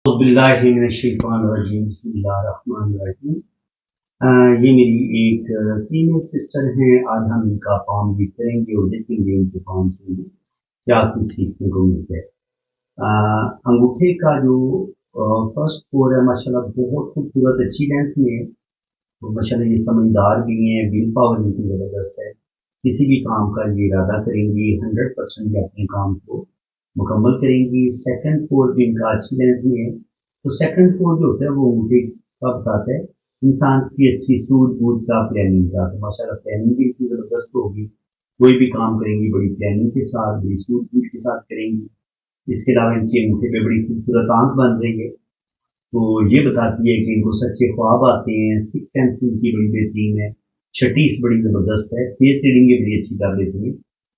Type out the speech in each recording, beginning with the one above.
बिस्मिल्लाहिर्रहमानिर्रहीम। ये मेरी एक फीमेल सिस्टर है। आज हम इनका फॉर्म रीड करेंगे और देखेंगे इनके फॉर्म से हमें क्या कुछ सीखने को मिलता है। अंगूठे का जो फर्स्ट फोर है माशाल्लाह बहुत खूबसूरत अच्छी लेंथ में है। तो माशाल्लाह ये समझदार भी हैं, विल पावर इनकी ज़बरदस्त है। किसी भी काम का ये इरादा करेंगी 100% ये अपने काम को मुकम्मल करेंगी। सेकंड फोर भी इनका अच्छी लेंथ में है। तो सेकंड फोर जो होता है वो मुझे का बताता है इंसान की अच्छी सूझबूझ का, प्लानिंग का। तो माशाल्लाह प्लानिंग भी इतनी ज़बरदस्त होगी। कोई भी काम करेंगी बड़ी प्लानिंग के साथ, बड़ी सूझबूझ के साथ करेंगी। इसके अलावा इनके अंगूठे पे बड़ी खूबसूरत आंख बन रही है। तो ये बताती है कि इनको सच्चे ख्वाब आते हैं। सिक्स सेंस इनकी बड़ी बेहतरीन है। छठीस बड़ी ज़बरदस्त है। फेस रीडिंग ये बड़ी अच्छी कर लेती है।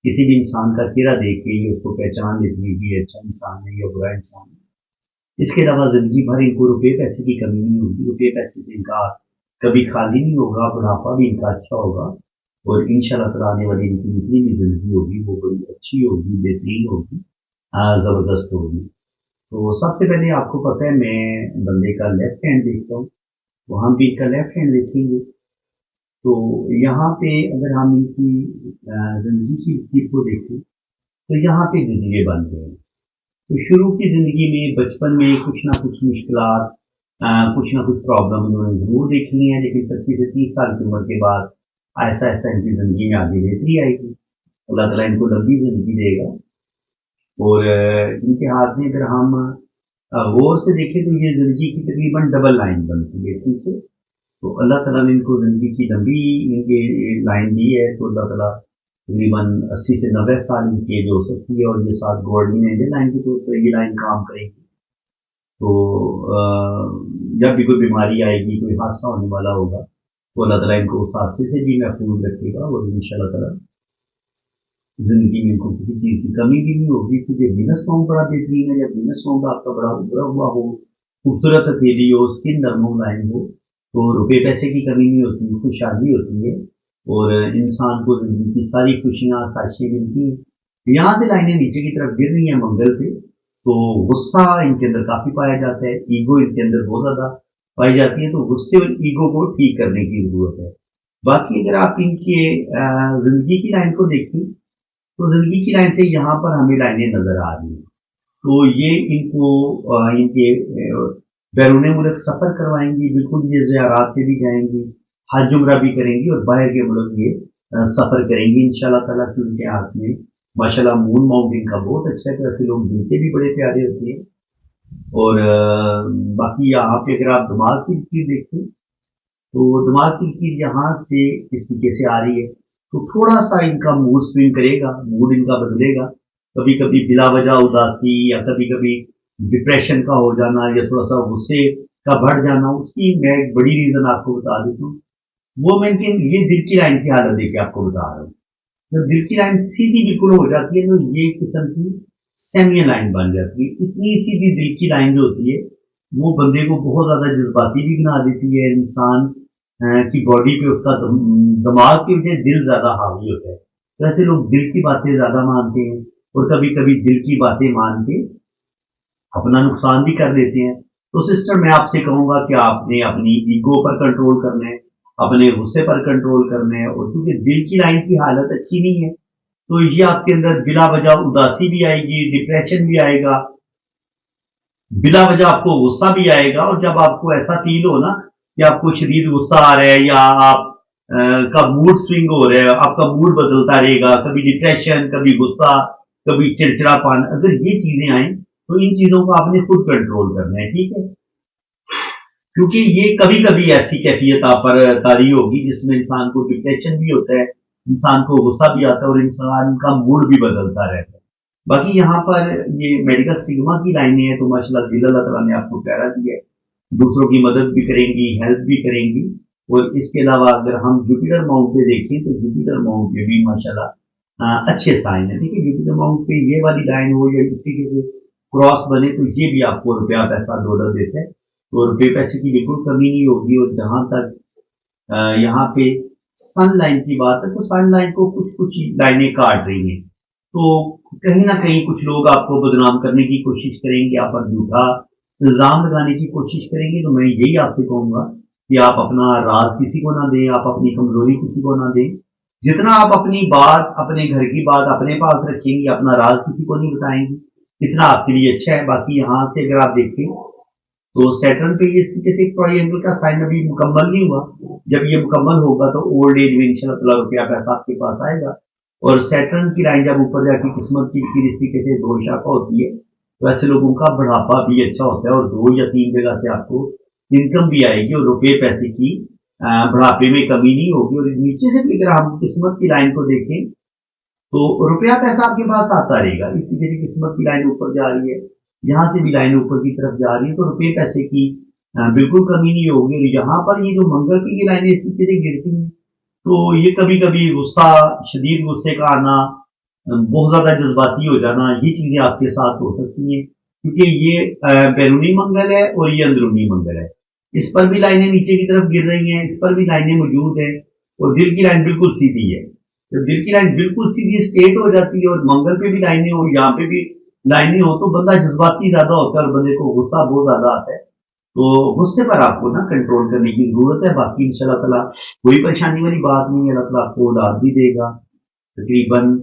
किसी भी इंसान का चेहरा देख के ये उसको पहचान लेती है कि ये अच्छा इंसान है या बुरा इंसान है। इसके अलावा जिंदगी भर इनको रुपये पैसे की कमी नहीं होगी। रुपये पैसे से इनका कभी खाली नहीं होगा। बुढ़ापा भी इनका अच्छा होगा और इंशाल्लाह ताला आने वाली इनकी जितनी भी जिंदगी होगी वो बड़ी अच्छी होगी, बेहतरीन होगी, ज़बरदस्त होगी। तो सबसे पहले आपको पता है मैं बंदे का लेफ्ट हैंड देखता हूँ, तो हम भी इनका लेफ्ट हैंड देखेंगे। तो यहाँ पे अगर हम इनकी जिंदगी की तरकीब को देखें तो यहाँ पे जजीरे बन गए हैं। तो शुरू की जिंदगी में बचपन में कुछ ना कुछ मुश्किलात, कुछ ना कुछ प्रॉब्लम इन्होंने जरूर देखनी है, लेकिन 25 से 30 साल की उम्र के बाद आहिस्ता आहिस्ता इनकी जिंदगी में आगे बेहतरी आएगी। अल्लाह ताला इनको लंबी जिंदगी देगा। और इनके हाथ में अगर हम गौर से देखें तो ये जिंदगी की तकरीबन डबल लाइन बनती है। ठीक है, तो अल्लाह ताला ने इनको जिंदगी की लंबी इनके लाइन दी है। तो अल्लाह ताला तकरीबन 80 से 90 साल इनकी एज हो सकती है और ये साथ गोल्डन एज लाइन की तौर पर ये लाइन काम करेगी। तो जब भी कोई बीमारी आएगी, कोई हादसा होने वाला होगा, तो अल्लाह ताला इनको उस हादसे से भी महफूज रखेगा और इंशाल्लाह ताला जिंदगी में इनको किसी चीज़ की कमी भी नहीं होगी। क्योंकि वीनस सॉन्ग बड़ा बेहतरीन है। जब वीनस सॉन्ग आपका बड़ा उभरा हुआ हो, खूबसूरत हथेली हो, स्किन नरम लाइन हो, तो रुपये पैसे की कमी नहीं होती, खुशहाली होती है और इंसान को जिंदगी की सारी खुशियाँ आसाइशें मिलती हैं। यहाँ से लाइनें नीचे की तरफ गिर रही हैं मंगल पे, तो गुस्सा इनके अंदर काफी पाया जाता है। ईगो इनके अंदर बहुत ज्यादा पाई जाती है। तो गुस्से और ईगो को ठीक करने की जरूरत है। बाकी अगर आप इनके जिंदगी की लाइन को देखें तो जिंदगी की लाइन से यहाँ पर हमें लाइनें नजर आ रही हैं। तो ये इनको इनके बैरून मुल्क सफर करवाएंगी। बिल्कुल ये ज़ियारात पे भी जाएंगी, हज उम्रा भी करेंगी और बाहर के मुल्क ये सफर करेंगी इंशाल्लाह ताला। कि उनके हाथ में माशाल्लाह मून माउंटेन का बहुत अच्छा है। तो ऐसे लोग दिल भी बड़े प्यारे होते हैं। और बाकी यहाँ पे अगर आप दिमाग की चीज देखें तो दिमाग की चीज यहाँ से इस तरीके से आ रही है। तो थोड़ा सा इनका मूड स्विंग करेगा, मूड इनका बदलेगा। कभी कभी बिला वजह उदासी या कभी कभी डिप्रेशन का हो जाना या थोड़ा सा गुस्से का बढ़ जाना, उसकी मैं एक बड़ी रीजन आपको बता देता हूँ। वो मैं ये दिल की लाइन की हालत देखिए आपको बता रहा हूँ। जब दिल की लाइन सीधी बिल्कुल हो जाती है तो ये एक किस्म की सेमियन लाइन बन जाती है। इतनी सीधी दिल की लाइन जो होती है वो बंदे को बहुत ज्यादा जज्बाती भी बना देती है। इंसान की बॉडी पे उसका दिमाग की वजह दिल ज्यादा हावी होता है। तो ऐसे लोग दिल की बातें ज्यादा मानते हैं और कभी कभी दिल की बातें मान के अपना नुकसान भी कर देते हैं। तो सिस्टर मैं आपसे कहूंगा कि आपने अपनी ईगो पर कंट्रोल करना है, अपने गुस्से पर कंट्रोल करना है। और क्योंकि दिल की लाइन की हालत अच्छी नहीं है तो ये आपके अंदर बिला वजह उदासी भी आएगी, डिप्रेशन भी आएगा, बिला वजह आपको गुस्सा भी आएगा। और जब आपको ऐसा फील हो ना कि आपको शदीद गुस्सा आ रहा है या आप का मूड स्विंग हो रहा है, आपका मूड बदलता रहेगा, कभी डिप्रेशन, कभी गुस्सा, कभी चिड़चिड़ापन, अगर ये चीजें आए तो इन चीजों को आपने खुद कंट्रोल करना है। ठीक है, क्योंकि ये कभी कभी ऐसी कैफियत आप पर तारी होगी जिसमें इंसान को डिप्रेशन भी होता है, इंसान को गुस्सा भी आता है और इंसान का मूड भी बदलता रहता है। बाकी यहाँ पर ये मेडिकल स्टिग्मा की लाइनें हैं। तो माशाल्लाह दिल अल्लाह ताला ने आपको प्यारा दिया है, दूसरों की मदद भी करेंगी, हेल्प भी करेंगी। और इसके अलावा अगर हम जुपिटर माउंट पे देखें तो जुपिटर माउंट पे भी माशाल्लाह अच्छे साइन है। देखिए जुपिटर माउंट पे ये वाली लाइन हो या इस तरीके से क्रॉस बने तो ये भी आपको रुपया पैसा डॉलर देता है। तो रुपये पैसे की बिल्कुल कमी नहीं होगी। और जहां तक यहाँ पे सन लाइन की बात है तो सन लाइन को कुछ कुछ लाइनें काट रही हैं। तो कहीं ना कहीं कुछ लोग आपको बदनाम करने की कोशिश करेंगे, आप पर झूठा इल्ज़ाम लगाने की कोशिश करेंगे तो मैं यही आपसे कहूँगा कि आप अपना राज़ किसी को ना दें, आप अपनी कमज़ोरी किसी को ना दें। जितना आप अपनी बात, अपने घर की बात अपने पास रखेंगे, अपना राज़ किसी को नहीं बताएँगे, इतना आपके लिए अच्छा है। बाकी यहाँ से अगर आप देखें तो सैटर्न पे ये इस तरीके से ट्रायंगल का साइन अभी मुकम्मल नहीं हुआ। जब ये मुकम्मल होगा तो ओल्ड एज में इंशाल्लाह ताला रुपया पैसा आपके पास आएगा। और सैटर्न की लाइन जब ऊपर जाके किस्मत की फिर इस तरीके से दो शाखा होती है, तो ऐसे लोगों का बढ़ापा भी अच्छा होता है और 2 या 3 जगह से आपको इनकम भी आएगी और रुपये पैसे की बढ़ापे में कमी नहीं होगी। और नीचे से भी अगर हम किस्मत की लाइन को देखें तो रुपया पैसा आपके पास आता रहेगा। इस तरीके से किस्मत की लाइन ऊपर जा रही है, यहाँ से भी लाइन ऊपर की तरफ जा रही है, तो रुपये पैसे की बिल्कुल कमी नहीं होगी। और यहाँ पर ये जो मंगल की ये लाइनें इस तरीके से गिरती हैं, तो ये कभी कभी गुस्सा, शदीद गुस्से का आना, बहुत ज्यादा जज्बाती हो जाना, ये चीजें आपके साथ हो सकती हैं, क्योंकि ये बैरूनी मंगल है और ये अंदरूनी मंगल है। इस पर भी लाइनें नीचे की तरफ गिर रही हैं, इस पर भी लाइनें मौजूद हैं और दिल की लाइन बिल्कुल सीधी है। जब दिल की लाइन बिल्कुल सीधी स्ट्रेट हो जाती है और मंगल पे भी लाइनें हो, यहाँ पे भी लाइनें हो, तो बंदा जज्बाती ज्यादा होता है और बंदे को गुस्सा बहुत ज्यादा आता है। तो गुस्से पर आपको ना कंट्रोल करने की जरूरत है। बाकी इंशाल्लाह ताला कोई परेशानी वाली बात नहीं है। अल्लाह ताला आपको औलाद भी देगा, तकरीबन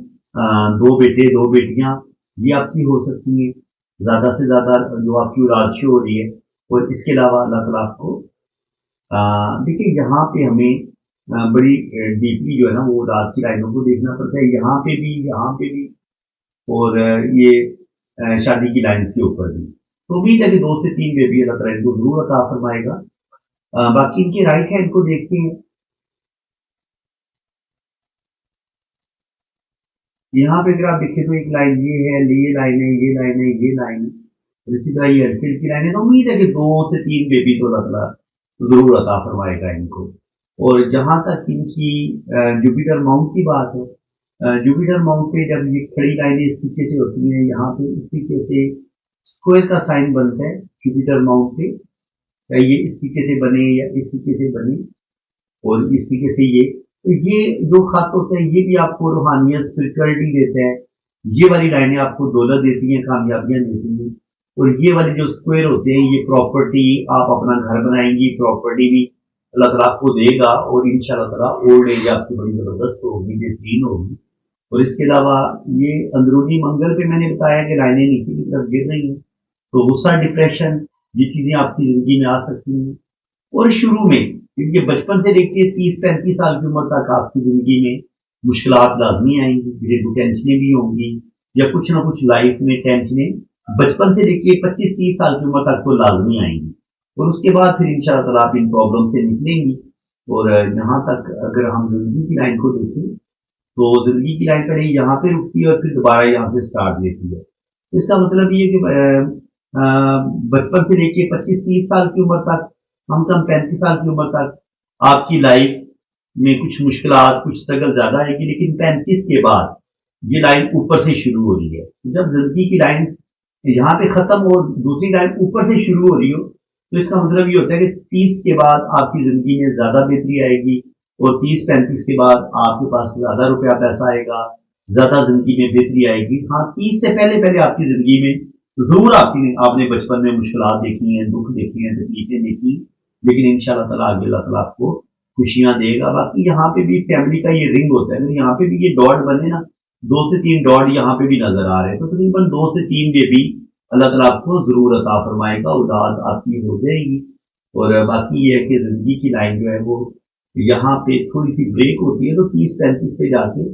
2 बेटे 2 बेटियां ये आपकी हो सकती हैं, ज्यादा से ज्यादा जो आपकी औलाद शो हो रही है। और इसके अलावा अल्लाह ताला आपको देखिए यहाँ पे हमें बड़ी डीपली जो है ना वो रात की लाइनों को देखना पड़ता है, यहाँ पे भी और ये शादी की लाइन्स के ऊपर भी। तो उम्मीद है कि 2 से 3 बेबी अल्लाह ताला इनको जरूर अता फरमाएगा। बाकी इनके राइट हैंड को देखते हैं। यहाँ पे अगर आप देखें तो एक लाइन ये है, ये लाइन है, ये लाइन है, ये लाइन है और इसी तरह ये फिर की लाइन है। तो उम्मीद है कि 2 से 3 बेबी तो अल्लाह ताला जरूर अता फरमाएगा इनको। और जहां तक इनकी जुपिटर माउंट की बात है, जुपिटर माउंट पे जब ये खड़ी लाइनें इस तरीके से होती हैं, यहाँ पे इस तरीके से स्क्वायर का साइन बनता है जुपिटर माउंट पे, या ये इस तरीके से बने या इस तरीके से बने और इस तरीके से तो ये जो खत होते हैं ये भी आपको रूहानियत स्पिरिचुअलिटी देता है। ये वाली लाइनें आपको दौलत देती हैं, कामयाबियां देती हैं। और ये वाले जो स्क्वायर होते हैं ये प्रॉपर्टी, आप अपना घर बनाएंगी, प्रॉपर्टी भी अल्लाह ताला आपको देगा और इंशाल्लाह ताला ओल्ड एज आपकी बड़ी जबरदस्त होगी, बेहतरीन होगी। और इसके अलावा ये अंदरूनी मंगल पे मैंने बताया कि लाइनें नीचे की तरफ गिर रही हैं, तो गुस्सा, डिप्रेशन, ये चीजें आपकी जिंदगी में आ सकती हैं। और शुरू में क्योंकि बचपन से लेकर 30-35 साल की उम्र तक आपकी जिंदगी में मुश्किलात लाजमी आएंगी, धीरे धीरे टेंशनें भी होंगी या कुछ ना कुछ लाइफ में टेंशनें बचपन से लेकर 25-30 साल की उम्र तक तो लाजमी आएंगी। और उसके बाद फिर इंशाअल्लाह ताला आप इन प्रॉब्लम से निकलेंगी। और यहाँ तक अगर हम जिंदगी की लाइन को देखें तो जिंदगी की लाइन कहीं यहाँ पे रुकती है और फिर दोबारा यहाँ से स्टार्ट लेती है। तो इसका मतलब ये कि बचपन से लेके 25-30 साल की उम्र तक, हम कम 35 साल की उम्र तक आपकी लाइफ में कुछ मुश्किलात, कुछ स्ट्रगल ज्यादा आएगी, लेकिन 35 के बाद ये लाइन ऊपर से शुरू हो रही है। जब जिंदगी की लाइन यहाँ पे खत्म हो, दूसरी लाइन ऊपर से शुरू हो रही हो, तो इसका मतलब ये होता है कि 30 के बाद आपकी जिंदगी में ज्यादा बेहतरी आएगी और 30-35 के बाद आपके पास ज्यादा रुपया पैसा आएगा, ज्यादा जिंदगी में बेहतरी आएगी। हाँ, 30 से पहले पहले आपकी जिंदगी में जरूर आपने बचपन में मुश्किलात देखी हैं, दुख देखे हैं, तकलीफें देखी, लेकिन इंशाल्लाह ताला आगे अल्लाह ताला आपको खुशियां देगा। बाकी यहाँ पे भी फैमिली का ये रिंग होता है, यहाँ पे भी ये डॉट बने ना, 2 से 3 डॉट यहाँ पे भी नजर आ रहे हैं, तो तकरीबन 2 से 3 बेबी अल्लाह ताला आपको जरूर अता फरमाएगा, औलाद आपकी हो जाएगी। और बाकी ये है कि जिंदगी की लाइन जो है वो यहाँ पे थोड़ी सी ब्रेक होती है, तो 30-35 पे जाके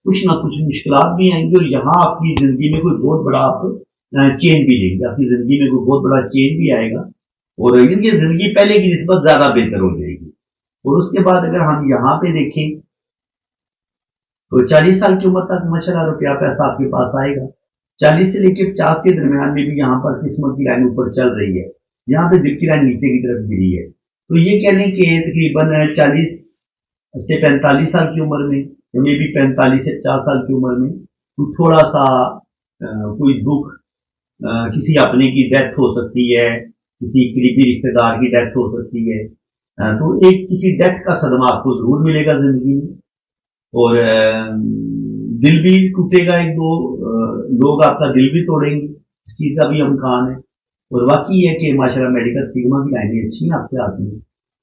कुछ ना कुछ मुश्किलात भी आएंगी और यहाँ आपकी जिंदगी में कोई बहुत बड़ा आप चेंज भी लेंगे, आपकी जिंदगी में कोई बहुत बड़ा चेंज भी आएगा और इनकी जिंदगी पहले की निस्बत ज्यादा बेहतर हो जाएगी। और उसके बाद अगर हम यहाँ पे देखें तो 40 साल की उम्र तक माशाल्लाह रुपया पैसा आपके पास आएगा। 40 से लेकर 50 के दरमियान में भी यहाँ पर किस्मत की लाइन ऊपर चल रही है, यहाँ पे दिल की लाइन नीचे की तरफ गिरी है। तो ये कह लें कि तकरीबन 40 से 45 साल की उम्र में, मे भी 45 से 50 साल की उम्र में तो थोड़ा सा कोई दुख, किसी अपने की डेथ हो सकती है, किसी करीबी रिश्तेदार की डेथ हो सकती है, तो एक किसी डेथ का सदमा आपको जरूर मिलेगा जिंदगी में। और दिल भी टूटेगा, 1-2 लोग आपका दिल भी तोड़ेंगे, इस चीज का भी इम्कान है। और वाकई है कि माशाल्लाह मेडिकल स्टिग्मा की लाइनें अच्छी हैं आपके हाथ में,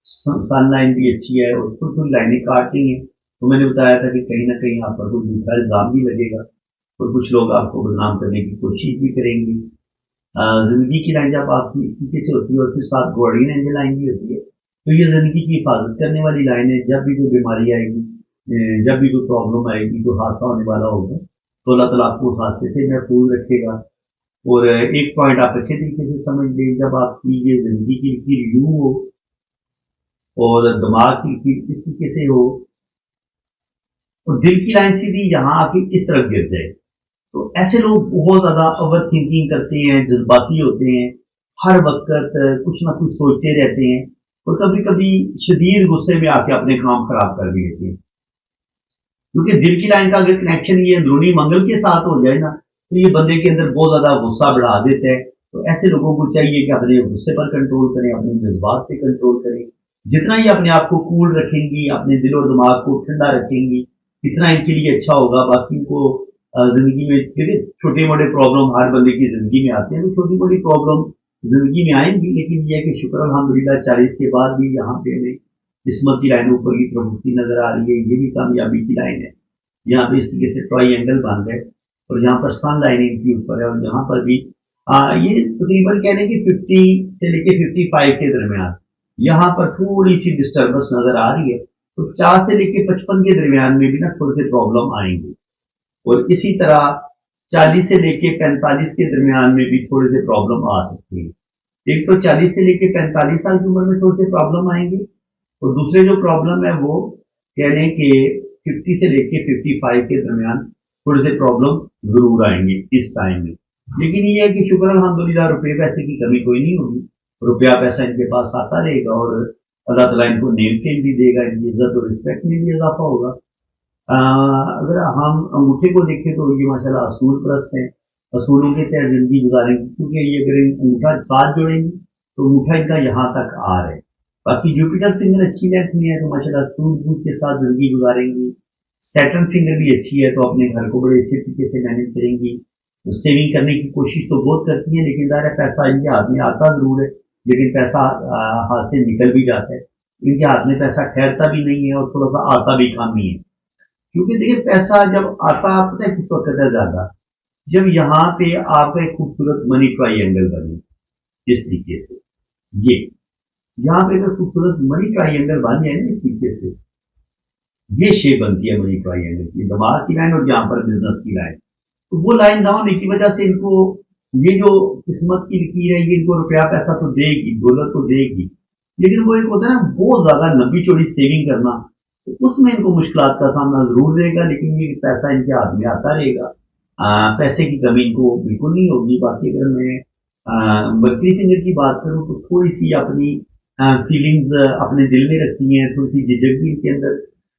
सन लाइन भी अच्छी है और कुछ कुछ लाइनें काट रही हैं। तो मैंने बताया था कि कहीं ना कहीं आप पर कोई दूसरा इल्जाम भी लगेगा और कुछ लोग आपको बदनाम करने की कोशिश भी करेंगे। जिंदगी की लाइन जब आपकी इस तरीके से होती है और फिर साथ गार्डियन एंजल लाइन भी होती है, तो ये जिंदगी की हिफाजत करने वाली लाइन है। जब भी कोई बीमारी आएगी, जब भी कोई प्रॉब्लम आएगी, कोई हादसा होने वाला होगा, तो अल्लाह ताला आपको उस हादसे से महफूज रखेगा। और एक पॉइंट आप अच्छे तरीके से समझ लें, जब आपकी ये जिंदगी की लकीर यूं हो और दिमाग की लकीर इस तरीके से हो और दिल की लाइन सीधी यहाँ आके इस तरफ गिर जाए, तो ऐसे लोग बहुत ज्यादा ओवर थिंकिंग करते हैं, जज्बाती होते हैं, हर वक्त कुछ ना कुछ सोचते रहते हैं और कभी कभी शदीद गुस्से में आके अपने काम खराब कर भी लेते हैं। क्योंकि दिल की लाइन का अगर कनेक्शन ये अंदरूनी मंगल के साथ हो जाए ना, तो ये बंदे के अंदर बहुत ज्यादा गुस्सा बढ़ा देता है। तो ऐसे लोगों को चाहिए कि अपने गुस्से पर कंट्रोल करें, अपने जज्बात पे कंट्रोल करें। जितना ही अपने आप को कूल रखेंगी, अपने दिल और दिमाग को ठंडा रखेंगी, इतना इनके लिए अच्छा होगा। बाकी इनको जिंदगी में देखिए छोटे मोटे प्रॉब्लम हर बंदे की जिंदगी में आते हैं, तो छोटी मोटी प्रॉब्लम जिंदगी में आएंगी, लेकिन यह है कि शुक्र अल्हम्दुलिल्लाह 40 के बाद भी यहाँ पे हमें किस्मत की लाइन ऊपर की तरफ उठती नजर आ रही है। ये भी कामयाबी की लाइन है। यहाँ पे इस तरीके से ट्राइंगल बन गए और यहाँ पर सन लाइन इनकी ऊपर है और यहाँ पर भी ये तकरीबन कह लें कि 50 से लेके 55 के दरमियान यहाँ पर थोड़ी सी डिस्टर्बेंस नजर आ रही है। तो 50 से लेके 55 के दरमियान में भी ना थोड़े से प्रॉब्लम आएंगे और इसी तरह 40 से लेके 45 के दरमियान में भी थोड़े से प्रॉब्लम आ सकती है। एक तो 40 से लेके 45 साल की उम्र में थोड़े से प्रॉब्लम आएंगे और दूसरे जो प्रॉब्लम है वो कह लें कि 50 से लेके 55 के दरमियान थोड़े से प्रॉब्लम जरूर आएंगे इस टाइम में। लेकिन ये है कि शुक्र अल्हम्दुलिल्लाह रुपये पैसे की कमी कोई नहीं होगी, रुपया पैसा इनके पास आता रहेगा और अल्लाह ताला इनको नेम फेम भी देगा, इनकी इज्जत और रिस्पेक्ट में भी इजाफा होगा। अगर हम अंगूठे को देखें तो ये माशाल्लाह असूल परस्त हैं, असूलों के तहत जिंदगी गुजारेंगे, क्योंकि ये अगर अंगूठा साथ जोड़ेंगे तो अंगूठा इनका यहाँ तक आ रहा है। बाकी जुपिटर फिंगर अच्छी लेंथ में है तो माशाल्लाह सूझबूझ के साथ जिंदगी गुजारेंगी। सैटर्न फिंगर भी अच्छी है तो अपने घर को बड़े अच्छे तरीके से मैनेज करेंगी। सेविंग करने की कोशिश तो बहुत करती है, लेकिन ज़ाहिर है पैसा इनके हाथ में आता जरूर है, लेकिन पैसा हाथ से निकल भी जाता है। इनके हाथ में पैसा ठहरता भी नहीं है और थोड़ा सा आता भी कम ही है। क्योंकि देखिए पैसा जब आता पता है किस वक्त है ज्यादा, जब यहाँ पे आपका एक खूबसूरत मनी ट्राइंगल बने इस तरीके से, ये यहाँ पे अगर खूबसूरत मनी ट्राइंगल बन जाए ना इस तरीके से, ये शेप बनती है मनी ट्राइंगल की, दिमाग की लाइन और यहाँ पर बिजनेस की लाइन। तो वो लाइन ना होने की वजह से इनको ये जो किस्मत की लकीर है, ये इनको रुपया पैसा तो देगी, दौलत तो देगी, लेकिन वो एक होता है ना बहुत ज्यादा लंबी चौड़ी सेविंग करना, तो उसमें इनको मुश्किलात का सामना जरूर रहेगा। लेकिन ये पैसा इनके हाथ में आता रहेगा, पैसे की कमी इनको बिल्कुल नहीं होगी। बाकी अगर मैं बकरी फिंगर की बात करूं तो थोड़ी सी अपनी फीलिंग्स अपने दिल में रखती हैं, थोड़ी सी झिझक भी इनके अंदर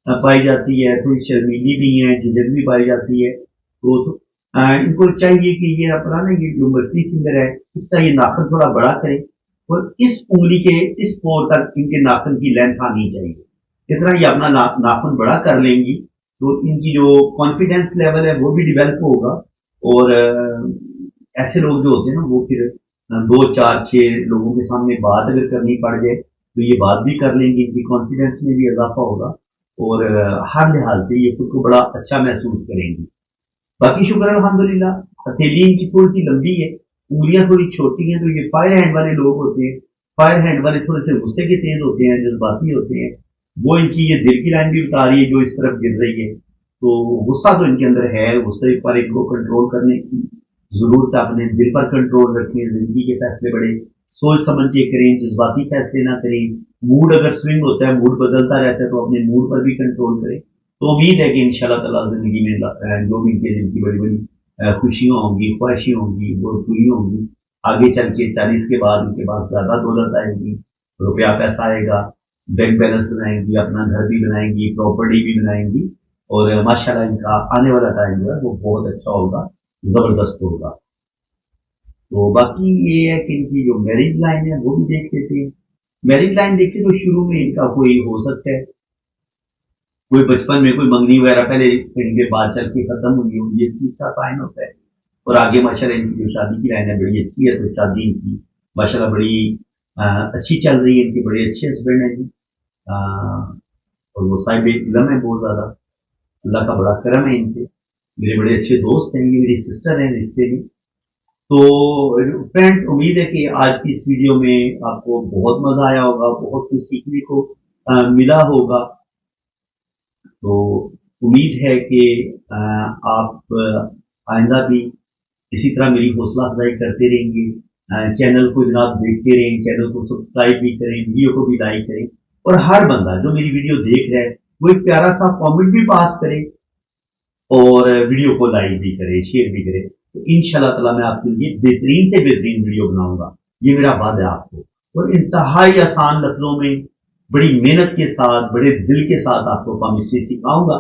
पाई जाती है, थोड़ी शर्मीली भी है, झिझक भी पाई जाती है। तो इनको चाहिए कि ये अपना ना ये जो बकरी फिंगर है इसका ये नाखून थोड़ा बड़ा करें और इस उंगली के इस पोर तक इनके नाखून की लेंथ आनी चाहिए। जितना ये अपना नाखून बड़ा कर लेंगी तो इनकी जो कॉन्फिडेंस लेवल है वो भी डेवलप होगा और ऐसे लोग जो होते हैं ना वो फिर 2 4 6 लोगों के सामने बात अगर करनी पड़ जाए तो ये बात भी कर लेंगे, इनकी कॉन्फिडेंस में भी इजाफा होगा और हर लिहाज से ये खुद को बड़ा अच्छा महसूस करेंगी। बाकी शुक्र अल्हम्दुलिल्लाह, हथेली इनकी थोड़ी सी लंबी है, उंगलियां थोड़ी छोटी हैं, तो ये फायर हैंड वाले लोग होते हैं। फायर हैंड वाले थोड़े से गुस्से के तेज होते हैं, जज्बाती होते हैं। वो इनकी ये दिल की लाइन भी बता रही है जो इस तरफ गिर रही है, तो गुस्सा तो इनके अंदर है, गुस्से पर इनको कंट्रोल करने की जरूरत है। अपने दिल पर कंट्रोल रखें, जिंदगी के फैसले बड़े सोच समझ के करें, जज्बाती फैसले ना करें। मूड अगर स्विंग होता है, मूड बदलता रहता है, तो अपने मूड पर भी कंट्रोल करें। तो उम्मीद है कि इंशाल्लाह ताला जिंदगी में जो भी इनके जिनकी बड़ी बड़ी खुशियां होंगी, ख्वाहिशें होंगी, वो पूरी होंगी। आगे चल के 40 के बाद उनके पास ज्यादा दौलत आएगी, रुपया पैसा आएगा, बैंक बैलेंस बनाएंगी, अपना घर भी बनाएंगी, प्रॉपर्टी भी बनाएंगी और माशाल्लाह इनका आने वाला टाइम जो है वो बहुत अच्छा होगा, जबरदस्त होगा। तो बाकी ये है कि इनकी जो मैरिज लाइन है वो भी देख लेते हैं। मैरिज लाइन देखिए तो शुरू में इनका कोई हो सकता है, कोई बचपन में कोई मंगनी वगैरह पहले इनके बाद चल के खत्म हुई होगी, इस चीज का साइन होता है। और आगे माशाल्लाह इनकी जो शादी की लाइन है बड़ी अच्छी है, तो शादी इनकी माशाल्लाह बड़ी अच्छी चल रही है, इनके बड़े अच्छे हस्बैंड हैं जी। अ, और वो साहिब इल्म है बहुत ज़्यादा, अल्लाह का बड़ा करम है इन पे। मेरे बड़े अच्छे दोस्त हैं, ये मेरी सिस्टर हैं रिश्ते में। तो फ्रेंड्स, उम्मीद है कि आज की इस वीडियो में आपको बहुत मज़ा आया होगा, बहुत कुछ सीखने को मिला होगा। तो उम्मीद है कि आप आइंदा भी इसी तरह मेरी हौसला अफजाई करते रहेंगे। चैनल को जनाब देखते रहें, चैनल को सब्सक्राइब भी करें, वीडियो को भी लाइक करें। और हर बंदा जो मेरी वीडियो देख रहा है वो एक प्यारा सा कमेंट भी पास करे और वीडियो को लाइक भी करे, शेयर भी करे। तो इंशाल्लाह ताला मैं आपके लिए बेहतरीन से बेहतरीन वीडियो बनाऊंगा, ये मेरा वादा है आपको। और इंतहाई आसान लफ्जों में बड़ी मेहनत के साथ, बड़े दिल के साथ आपको केमिस्ट्री सिखाऊंगा।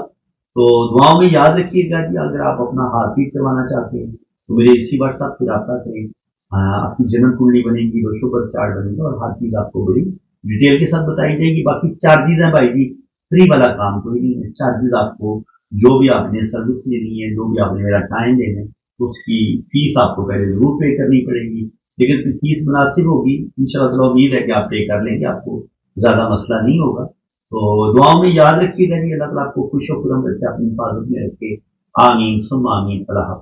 तो दुआओं में याद रखिएगा जी, अगर आप अपना हाथ भी करवाना चाहते हैं तो मेरे इसी व्हाट्सएप पे रब्ता करें। आपकी जन्म कुंडली बनेगी, वर्षों पर चार्ट बनेगा और हर चीज आपको बड़ी डिटेल के साथ बताई जाएगी। बाकी चार्जेस हैं भाई जी, फ्री वाला काम कोई नहीं है। चार्जेस आपको जो भी आपने सर्विस लेनी है, जो भी आपने मेरा टाइम लेना है, उसकी फीस आपको पहले जरूर पे करनी पड़ेगी। लेकिन फिर फीस मुनासिब होगी, इंशाल्लाह उम्मीद है कि आप पे कर लेंगे, आपको ज्यादा मसला नहीं होगा। तो दुआओं में याद रखिएगा जी, अल्लाह ताला आपको खुश खुरम रखे, अपनी हिफाजत में रखे। आमीन सुम्मा आमीन। अल्लाह हाफ़िज़।